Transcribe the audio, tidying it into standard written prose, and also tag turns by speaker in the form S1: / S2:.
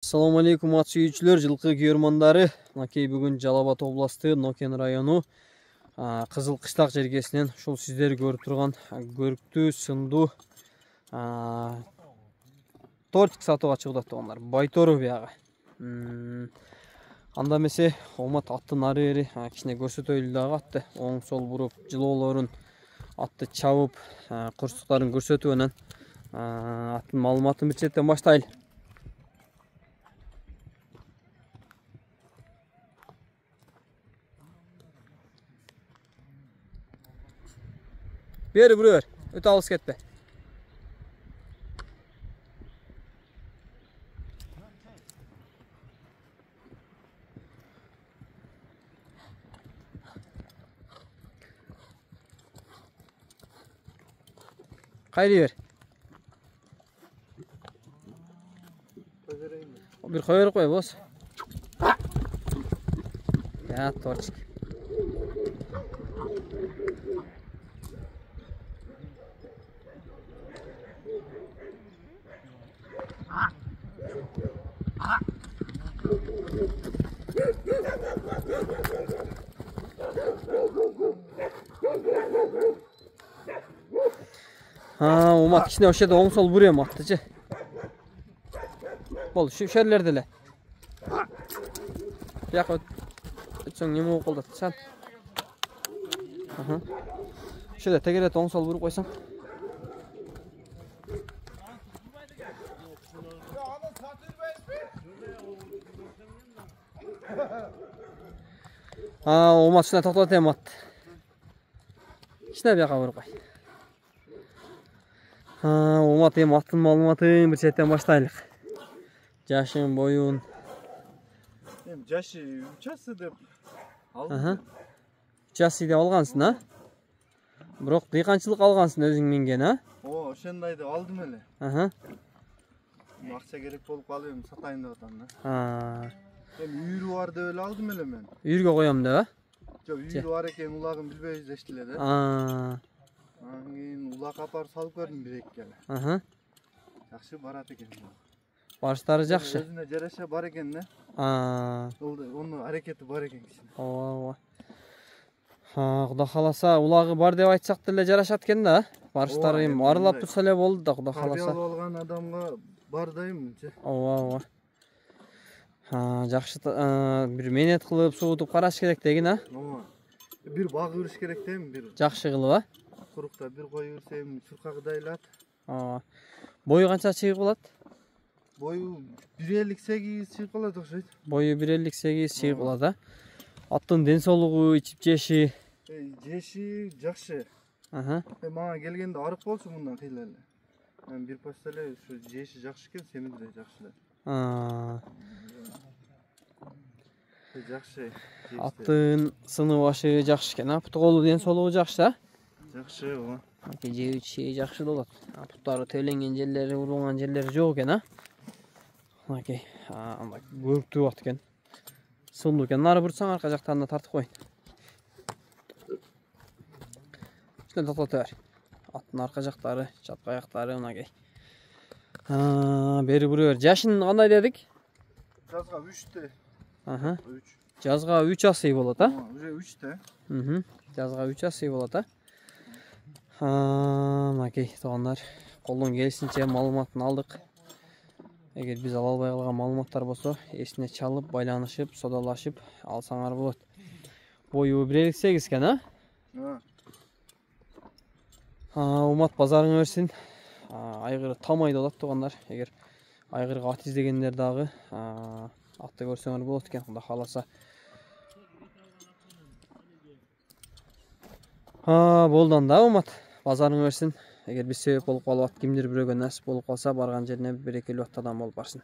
S1: Assalamu alaikum ат сүйүүчүлөр, жылкы күйөрмандары. Мынакей бүгүн Жалал Абад областы Нокен району Кызыл Кыштак жергесинен ушул сиздер көрүп турган көрктүү, сындуу тортик сатууга чыгып атгандар. Байтору биягы. Анда эмесе Омат аттын ары бери кичине көрсөтөйлү дагы атты. Оң сол буруп, жылоолорун атты чабып, курчуктарын көрсөтүп анан аттын маалыматын бир четтен баштайлы. Beri buraya. Öte alış ketme. Kaydı ver. Bir koyarı koy boz. Ya torçik. Omat kişine o şeyde oң sol buraya mı attıcı? Bol şu şerlerde le. Yak ötsün neme okulda sen. Şöyle tekrar oң sol vurup koysan. Omat şuna toxtatayım attı. Şuna bir yaka vurup koy. Омат эми аттын маалыматын бир четтен баштайлык. Жашын, боюн.
S2: Эми жашы 3 жасы деп алдым.
S1: 3 жасы деп алгансың, а? Бирок дыйканчылык алгансың өзүң менген, а?
S2: Ошондой деп алдым эле. Акча керек болуп калып эми сатайын деп атам да. Эми үйрү бар деп эле алдым эле мен.
S1: Үйргө коём деп, а?
S2: Жок, үйрү бар экен, улагын билбей издешти эле да. Анан улак апарып салып көрдүм бир-эки эле. Жакшы барат экен.
S1: Барыштары жакшы.
S2: Өзүнө жараша бар экен да. Онун аракети бар экен кишинин.
S1: Ооба. Кудай кааласа, улагы бар деп айтсак деле жарашат экен да. Барыштары эми арылап турса эле болду да, Кудай кааласа.
S2: Тарбиялап алган адамга бар дайымчы.
S1: Ооба. Жакшы бир менет кылып, суутуп караш керек деген, а?
S2: Ооба. Бир баг үрүш керек да, бир.
S1: Жакшы кылып, а?
S2: Курукта бир кой үрсем чуркагыдайлат.
S1: Бою канча чыгып калат?
S2: Бою 1.58 чыгып калат окшойт.
S1: Бою 1.58 чыгып калат, а? Аттын ден соолугу, ичип жеши.
S2: Жеши жакшы. Мага келгенде арык болчу мындан кыйла эле. Мен бир пачта эле ушу жеши жакшы экен, семиди эле жакшы эле. Жакшы.
S1: Аттын сыны башы жакшы экен, а? Путу колу ден соолугу жакшы, а?
S2: Жакшы, ооба.
S1: Жеп ичи жакшы болот. Буттары төленген жерлери, урулган жерлери жок экен, а? Мынакей, көрктүү ат экен. Сулуу экен. Нары бурсаң арка жактан да тартып коюн. Ушуну токтото бер. Аттын арка жактары, чапка аяктары мынакей. Бери бура бер. Жашын кандай дедик?
S2: Жазга 3-тө.
S1: 3. Жазга 3 асый болот, а?
S2: Уже 3-тө.
S1: Жазга 3 асый болот, а? Мынакей туугандар, колдон келишинче маалыматын алдык. Эгер биз ала албай калган маалыматтар болсо, эсине чалып, байланышып, содалашып алсаңар болот. Бою 1.58 экен, а? Омат базарыңа берсин. Айгыры тамайды болот туугандар. Эгер айгырга ат издегендер дагы атты көрсөңөр болот экен, Кудай кааласа. Болдан да Омат. Базарың берсин. Эгер биз себеп болуп калып, кимдир бирөөгө насип болуп калса, барган жерине бир экелүү адам болуп барсын.